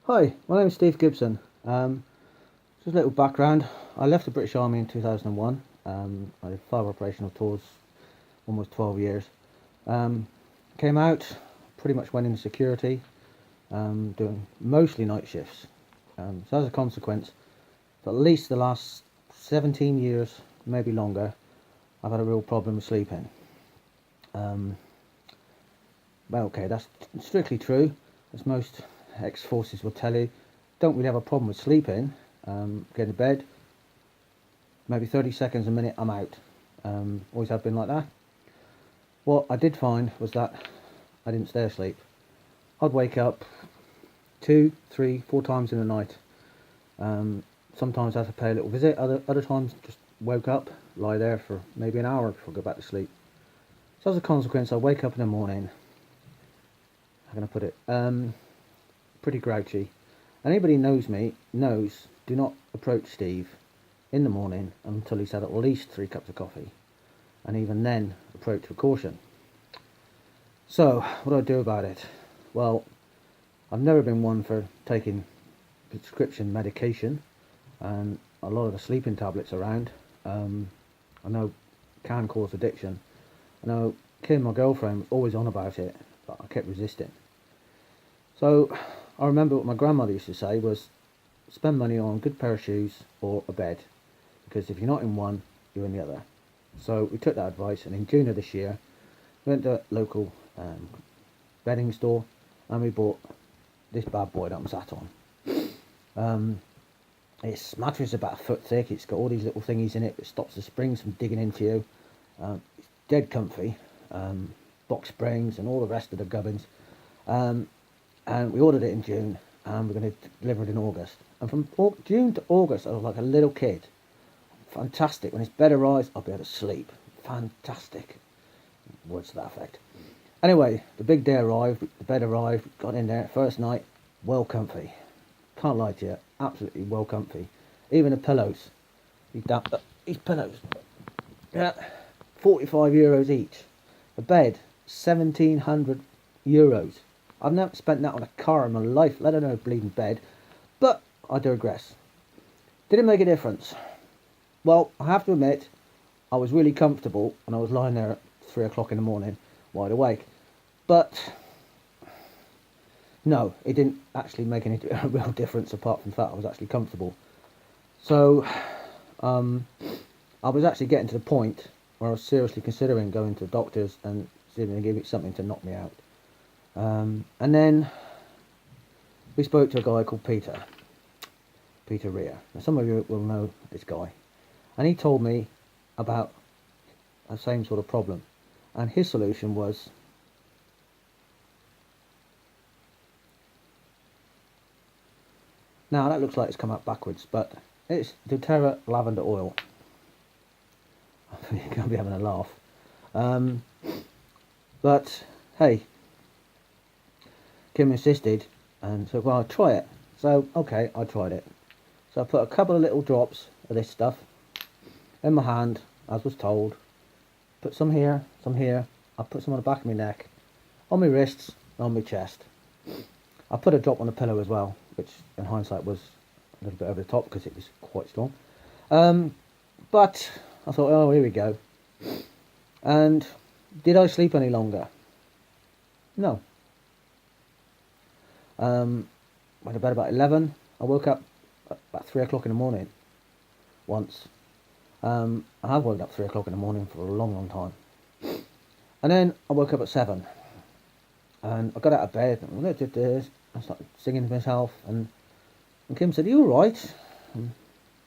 Hi, my name is Steve Gibson. Just a little background. I left the British Army in 2001. I did 5 operational tours, almost 12 years. Um, Came out, pretty much went into security, doing mostly night shifts. So as a consequence, for at least the last 17 years, maybe longer, I've had a real problem with sleeping. Um, well, okay, that's strictly true, as most ex-forces will tell you. Don't really have a problem with sleeping. Get to bed, maybe 30 seconds a minute, I'm out. Always have been like that. What I did find was that I didn't stay asleep. I'd wake up 2, 3, 4 times in the night. Sometimes I had to pay a little visit, other times just woke up, lie there for maybe an hour before I go back to sleep. So as a consequence, I wake up in the morning, how can I put it, pretty grouchy. Anybody knows me knows do not approach Steve in the morning until he's had at least 3 cups of coffee, and even then approach with caution. So what do I do about it? Well, I've never been one for taking prescription medication, and a lot of the sleeping tablets around, I know can cause addiction. I know Kim, my girlfriend, was always on about it, but I kept resisting. So I remember what my grandmother used to say was, spend money on a good pair of shoes or a bed, because if you're not in one, you're in the other. So we took that advice, and in June of this year, we went to a local bedding store, and we bought this bad boy that I'm sat on. Its mattress is about a foot thick. It's got all these little thingies in it that stops the springs from digging into you. It's dead comfy. Box springs and all the rest of the gubbins. And we ordered it in June, and we're going to deliver it in August. And from June to August, I was like a little kid. Fantastic. When its bed arrives, I'll be able to sleep. Fantastic. Words to that effect. Anyway, the big day arrived, the bed arrived, got in there, first night, well comfy. Can't lie to you, absolutely well comfy. Even the pillows, these pillows, yeah, €45 each. The bed, €1,700. I've never spent that on a car in my life, let alone a bleeding bed, but I digress. Did it make a difference? Well, I have to admit, I was really comfortable, and I was lying there at 3 o'clock in the morning, wide awake. But no, it didn't actually make any real difference apart from the fact I was actually comfortable. So I was actually getting to the point where I was seriously considering going to the doctors and seeing if they give me something to knock me out. And then we spoke to a guy called Peter Rea. Now, some of you will know this guy. And he told me about the same sort of problem. And his solution was, now that looks like it's come out backwards, but it's DoTerra Lavender Oil. You're going to be having a laugh. But hey, Kim insisted, and so, well, I'll try it. So okay, I tried it. So I put a couple of little drops of this stuff in my hand, as was told. Put some here, some here. I put some on the back of my neck, on my wrists, and on my chest. I put a drop on the pillow as well, which in hindsight was a little bit over the top because it was quite strong. But I thought, oh, here we go. And did I sleep any longer? No. Went to bed about 11. I woke up about 3 o'clock in the morning once. I have woken up 3 o'clock in the morning for a long, long time. And then I woke up at 7. And I got out of bed and I did this. I started singing to myself. And Kim said, "Are you alright?"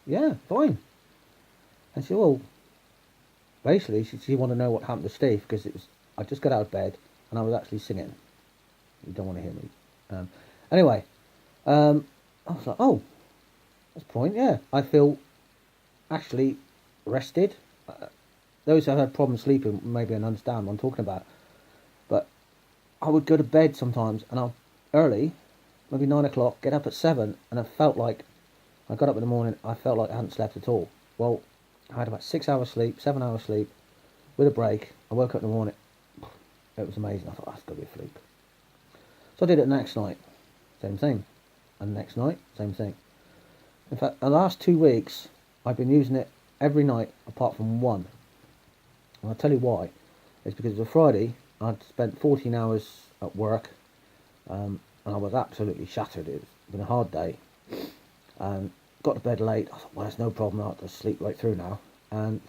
Yeah, fine. And she said, well, basically, she wanted to know what happened to Steve, because I just got out of bed and I was actually singing. You don't want to hear me. Anyway, I was like, oh, that's the point, yeah. I feel actually rested. Those who have had problems sleeping maybe understand what I'm talking about. But I would go to bed sometimes, and I'll early, maybe 9 o'clock, get up at 7, and I felt like, I got up in the morning, I felt like I hadn't slept at all. Well, I had about 6 hours sleep, 7 hours sleep, with a break. I woke up in the morning, it was amazing. I thought, that's got to be a fluke. So I did it the next night, same thing. and the next night, same thing. In fact, the last 2 weeks, I've been using it every night apart from one. And I'll tell you why. It's because it was a Friday, I'd spent 14 hours at work, and I was absolutely shattered. It's been a hard day. And got to bed late. I thought, well, there's no problem, I'll just sleep right through now. And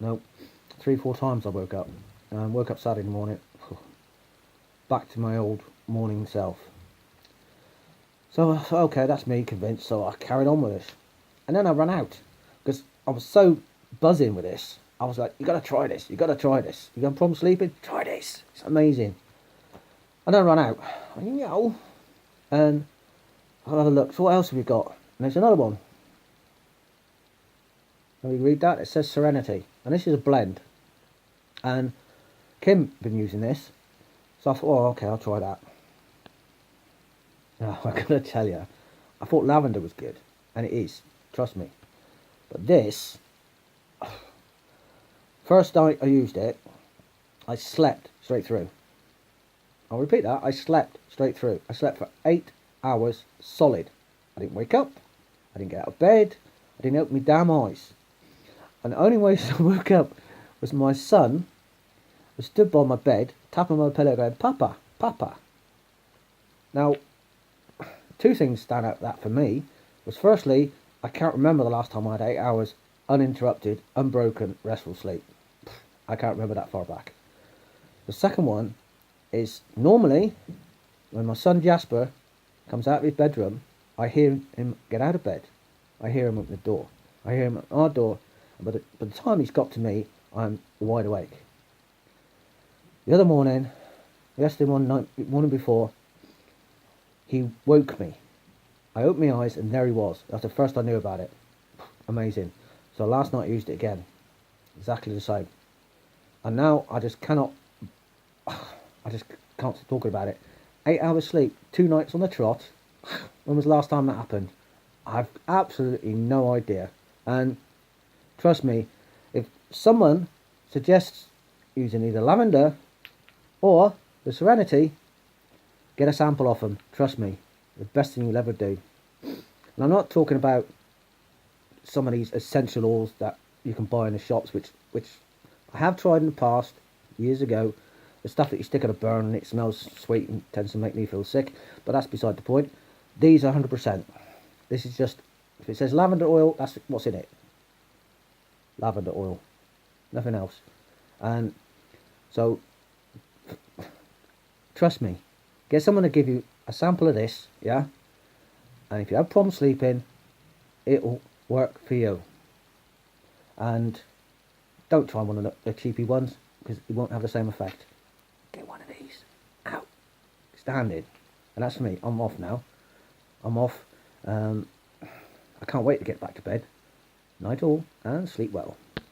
no, 3-4 times I woke up. And woke up Saturday morning, back to my old morning self. So I thought, okay, that's me convinced, so I carried on with this. And then I ran out, because I was so buzzing with this. I was like, you got to try this, you got to try this. You got a problem sleeping? Try this, it's amazing. And then I ran out, and I'll have a look, so what else have we got? And there's another one. Can we read that? It says Serenity, and this is a blend. And Kim been using this, so I thought, oh, okay, I'll try that. Now, I'm going to tell you, I thought lavender was good, and it is, trust me. But this, first night I used it, I slept straight through. I'll repeat that, I slept straight through. I slept for 8 hours solid. I didn't wake up, I didn't get out of bed, I didn't open my damn eyes. And the only way I woke up was my son was stood by my bed, tapping my pillow going, Papa, Papa. Now, 2 things stand out that for me was, firstly, I can't remember the last time I had 8 hours uninterrupted, unbroken, restful sleep. I can't remember that far back. The second one is, normally when my son Jasper comes out of his bedroom, I hear him get out of bed. I hear him open the door. I hear him at our door. But by the time he's got to me, I'm wide awake. The other morning, yesterday morning before, he woke me. I opened my eyes and there he was. That's the first I knew about it. Amazing. So last night I used it again. Exactly the same. And now I just can't stop talking about it. 8 hours sleep, 2 nights on the trot. When was the last time that happened? I've absolutely no idea. And trust me, if someone suggests using either lavender or the Serenity, get a sample off them. Trust me, the best thing you'll ever do. And I'm not talking about some of these essential oils that you can buy in the shops, which I have tried in the past, years ago. The stuff that you stick on a burn and it smells sweet and tends to make me feel sick, but that's beside the point. These are 100%. This is just, if it says lavender oil, that's what's in it. Lavender oil, nothing else. And so, trust me, get someone to give you a sample of this, yeah? And if you have problems sleeping, it'll work for you. And don't try one of the cheapy ones, because it won't have the same effect. Get one of these. Ow. Standing. And that's for me. I'm off now. I'm off. I can't wait to get back to bed. Night all, and sleep well.